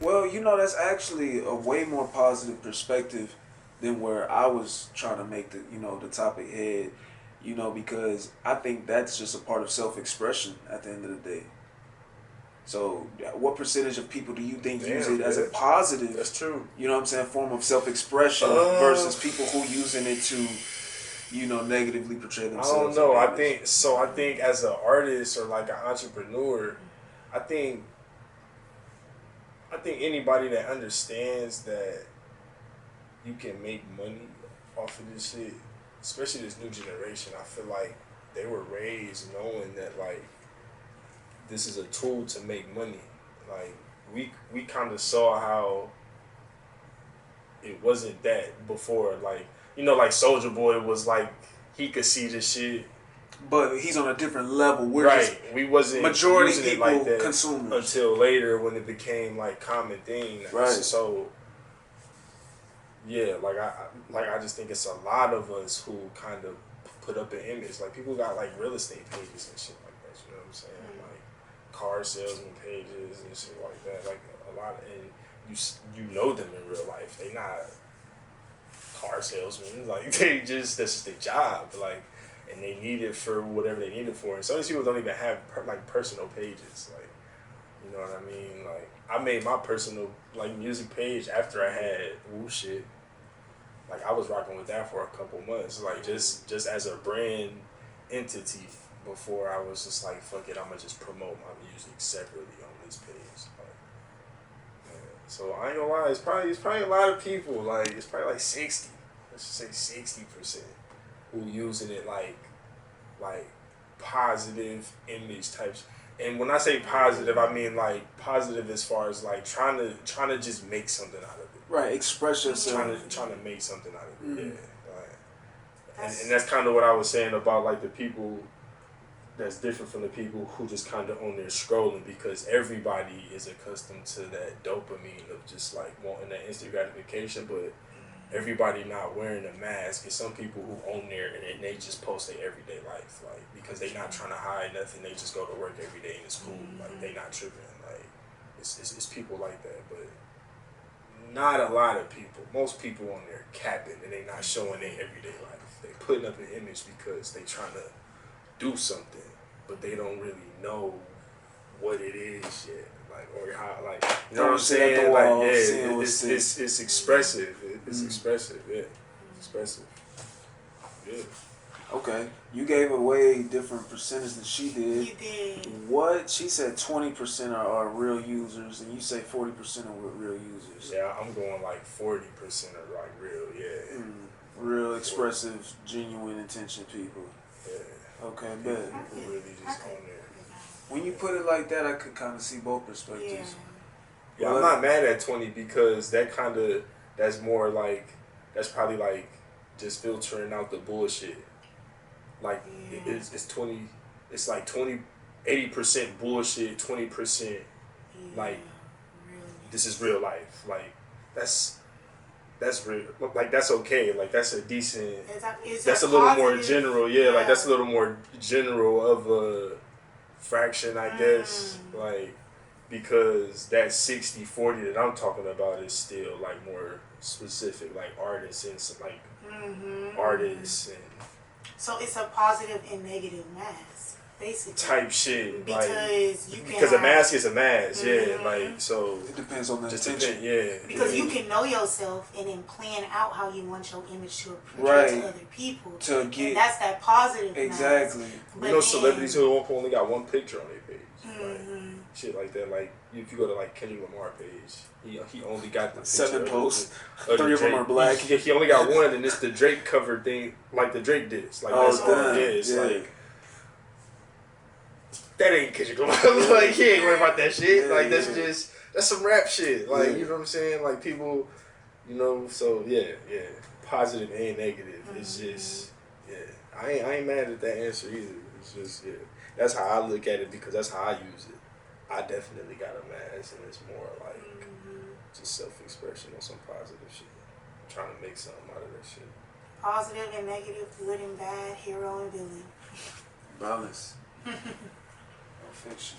Well, you know, that's actually a way more positive perspective than where I was trying to make the topic head, because I think that's just a part of self-expression at the end of the day. So, what percentage of people do you think use it as a positive? That's true. You know what I'm saying? Form of self-expression versus people who using it to, negatively portray themselves. I don't know. I think as an artist or like an entrepreneur, I think anybody that understands that you can make money off of this shit, especially this new generation, I feel like they were raised knowing that like this is a tool to make money. Like we kind of saw how it wasn't that before. Like like Soulja Boy was like he could see the shit. But he's on a different level. We wasn't majority using people it like that consumers until later when it became like common thing. Right. So yeah, I just think it's a lot of us who kind of put up an image. Like people got like real estate pages and shit like that. You know what I'm saying? Like car salesman pages and shit like that. Like a lot of, and you know them in real life. They not car salesmen. Like they just that's just their job. Like. And they need it for whatever they need it for. And some of these people don't even have personal pages. Like, you know what I mean? Like, I made my personal music page after I had Woo Shit. Like, I was rocking with that for a couple months. Like, just as a brand entity before I was just like, fuck it, I'm gonna just promote my music separately on this page. Like, yeah. So I ain't gonna lie, it's probably a lot of people. Like, it's probably like 60. Let's just say 60%. Who using it like positive image types, and when I say positive, I mean like positive as far as like trying to just make something out of it. Right, express yourself. Trying to make something out of it. Yeah, like, and that's kind of what I was saying about like the people that's different from the people who just kind of on there scrolling, because everybody is accustomed to that dopamine of just like wanting that instant gratification, but everybody not wearing a mask. And some people who own there and they just post their everyday life, like because they not trying to hide nothing. They just go to work every day and it's cool. Like they not tripping. Like it's people like that, but not a lot of people. Most people on there capping and they not showing their everyday life. They putting up an image because they trying to do something, but they don't really know what it is yet. Like, or how, like, you know what I'm saying? Like, yeah, it's expressive. It's expressive, yeah. It's expressive. Yeah. Okay. You gave a way different percentage than she did. You did. What? She said 20% are real users, and you say 40% are real users. Yeah, I'm going like 40% are like real, yeah. Real, expressive, genuine intention people. Yeah. Okay, bet. People really just on there. When you put it like that, I could kind of see both perspectives. Yeah, I'm not mad at 20 because that's more like, that's probably like just filtering out the bullshit. Like it's 20, it's like 80% bullshit, 20% like this is real life. Like that's real. Like that's okay. Like that's a decent. That's a little more general. Yeah, like that's a little more general of a fraction, I guess. Like because that 60-40 that I'm talking about is still like more specific, like artists and some, like artists and. So it's a positive and negative mask, basically. Type shit, because a mask is a mask, yeah. Like so, it depends on the intention, Because you can know yourself and then plan out how you want your image to approach to other people. And that's that positive. Exactly. Mask. Celebrities who only got one picture on their page, like, shit like that. Like if you go to like Kendrick Lamar page, he only got the 7 posts. 3 of them are black. He only got one, and it's the Drake cover thing, like the Drake disc. Like that's all it is. Like that ain't Kendrick Lamar. Like he ain't worried about that shit. Like that's some rap shit. Like you know what I'm saying? Like people, So yeah, positive and negative. It's just I ain't mad at that answer either. It's just that's how I look at it because that's how I use it. I definitely got a mask, and it's more like just self-expression on some positive shit. I'm trying to make something out of that shit. Positive and negative, good and bad, hero and villain. Balance. No fiction.